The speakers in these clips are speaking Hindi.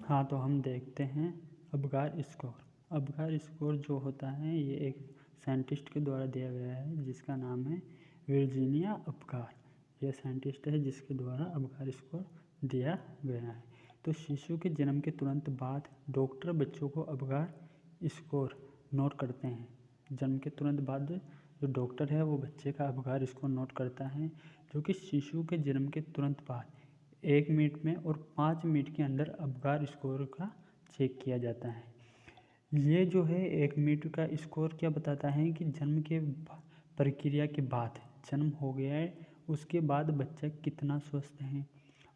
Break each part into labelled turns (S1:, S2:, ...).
S1: हाँ, तो हम देखते हैं अबगार स्कोर। अबगार स्कोर जो होता है ये एक साइंटिस्ट के द्वारा दिया गया है जिसका नाम है वर्जीनिया अबगार। यह साइंटिस्ट है जिसके द्वारा अबगार स्कोर दिया गया है। तो शिशु के जन्म के तुरंत बाद डॉक्टर बच्चों को अबगार स्कोर नोट करते हैं। जन्म के तुरंत बाद जो डॉक्टर है वो बच्चे का अबगार स्कोर नोट करता है, जो कि शिशु के जन्म के तुरंत बाद 1 मिनट में और 5 मिनट के अंदर अबगार स्कोर का चेक किया जाता है। ये जो है 1 मिनट का स्कोर क्या बताता है कि जन्म के प्रक्रिया के बाद जन्म हो गया है उसके बाद बच्चा कितना स्वस्थ है।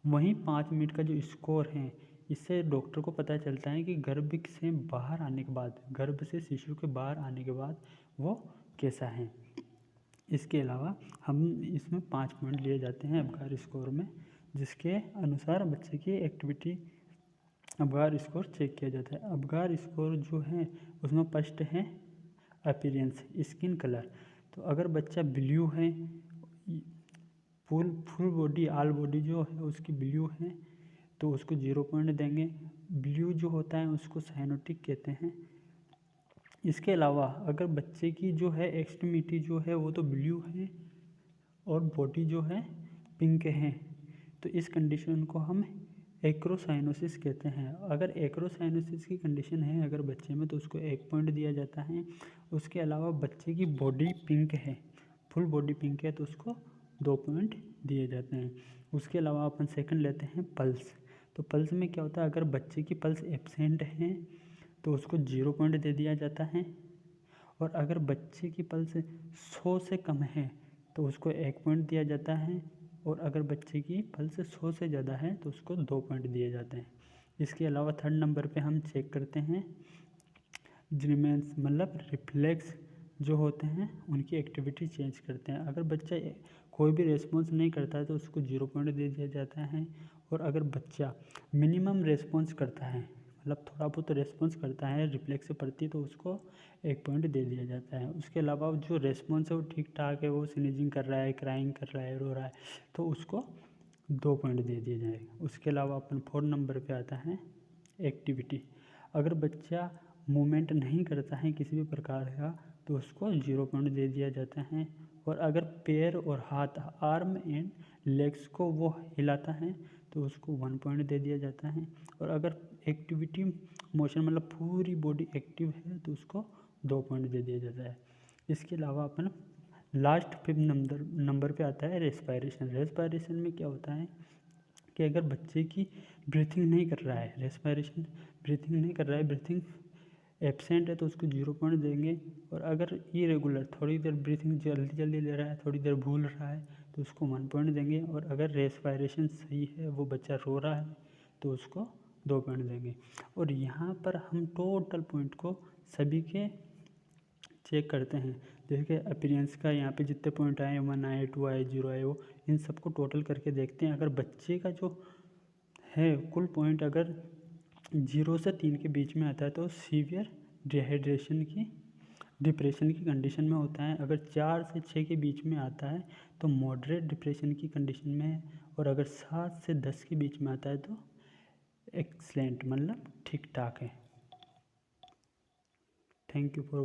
S1: वहीं 5 मिनट का जो स्कोर है इससे डॉक्टर को पता चलता है कि गर्भ से बाहर आने के बाद, गर्भ से शिशु के बाहर आने के बाद वो कैसा है। इसके अलावा हम इसमें 5 पॉइंट लिए जाते हैं अबगार स्कोर में, जिसके अनुसार बच्चे की एक्टिविटी अबगार स्कोर चेक किया जाता है। अबगार स्कोर जो है उसमें फर्स्ट है अपीयरेंस, स्किन कलर। तो अगर बच्चा ब्लू है, फुल बॉडी ऑल बॉडी जो है उसकी ब्लू है तो उसको 0 पॉइंट देंगे। ब्लू जो होता है उसको साइनोटिक कहते हैं। इसके अलावा अगर बच्चे की जो है एक्सट्रीमिटी जो है वो तो ब्लू है और बॉडी जो है पिंक है, तो इस कंडीशन को हम एक्रोसाइनोसिस कहते हैं। अगर एक्रोसाइनोसिस की कंडीशन है अगर बच्चे में तो उसको 1 पॉइंट दिया जाता है। उसके अलावा बच्चे की बॉडी पिंक है, फुल बॉडी पिंक है, तो उसको 2 पॉइंट दिए जाते हैं। उसके अलावा अपन सेकंड लेते हैं पल्स। तो पल्स में क्या होता है, अगर बच्चे की पल्स एब्सेंट है तो उसको 0 पॉइंट दे दिया जाता है, और अगर बच्चे की पल्स 100 से कम है तो उसको 1 पॉइंट दिया जाता है, और अगर बच्चे की पल्स 100 से ज़्यादा है तो उसको 2 पॉइंट दिए जाते हैं। इसके अलावा थर्ड नंबर पे हम चेक करते हैं जिमेंस, मतलब रिफ्लेक्स जो होते हैं उनकी एक्टिविटी चेंज करते हैं। अगर बच्चा कोई भी रेस्पॉन्स नहीं करता है तो उसको 0 पॉइंट दे दिया जाता है, और अगर बच्चा मिनिमम रेस्पॉन्स करता है, मतलब थोड़ा बहुत रेस्पॉन्स करता है रिफ्लेक्स के प्रति, तो उसको 1 पॉइंट दे दिया जाता है। उसके अलावा जो रेस्पॉन्स है वो ठीक ठाक है, वो स्नीजिंग कर रहा है, क्राइंग कर रहा है, रो रहा है, तो उसको 2 पॉइंट दे दिया जाएगा। उसके अलावा अपन 4 नंबर पे आता है एक्टिविटी। अगर बच्चा मूवमेंट नहीं करता है किसी भी प्रकार का तो उसको 0 पॉइंट दे दिया जाता है, और अगर पैर और हाथ, आर्म एंड लेग्स को वो हिलाता है तो उसको 1 पॉइंट दे दिया जाता है, और अगर एक्टिविटी मोशन मतलब पूरी बॉडी एक्टिव है तो उसको 2 पॉइंट दे दिया जाता है। इसके अलावा अपन लास्ट 5 नंबर पे आता है रेस्पायरेशन। रेस्पायरेशन में क्या होता है कि अगर बच्चे की ब्रीथिंग नहीं कर रहा है, रेस्पायरेशन ब्रीथिंग नहीं कर रहा है, ब्रीथिंग एब्सेंट है तो उसको 0 पॉइंट देंगे, और अगर इरेगुलर थोड़ी देर ब्रीथिंग जल्दी जल्दी ले रहा है, थोड़ी देर भूल रहा है तो उसको 1 पॉइंट देंगे, और अगर रेस्पायरेशन सही है, वो बच्चा रो रहा है तो उसको 2 पॉइंट देंगे। और यहाँ पर हम टोटल पॉइंट को सभी के चेक करते हैं। जैसे कि अपीयरेंस का यहाँ पे जितने पॉइंट आए, 1 आए, 2 आए, 0 आए, वो इन सबको टोटल करके देखते हैं। अगर बच्चे का जो है कुल पॉइंट अगर 0 से 3 के बीच में आता है तो सीवियर डिहाइड्रेशन की, डिप्रेशन की कंडीशन में होता है। अगर 4 से 6 के बीच में आता है तो मॉडरेट डिप्रेशन की कंडीशन में है, और अगर 7 से 10 के बीच में आता है तो एक्सलेंट, मतलब ठीक ठाक है। Thank you for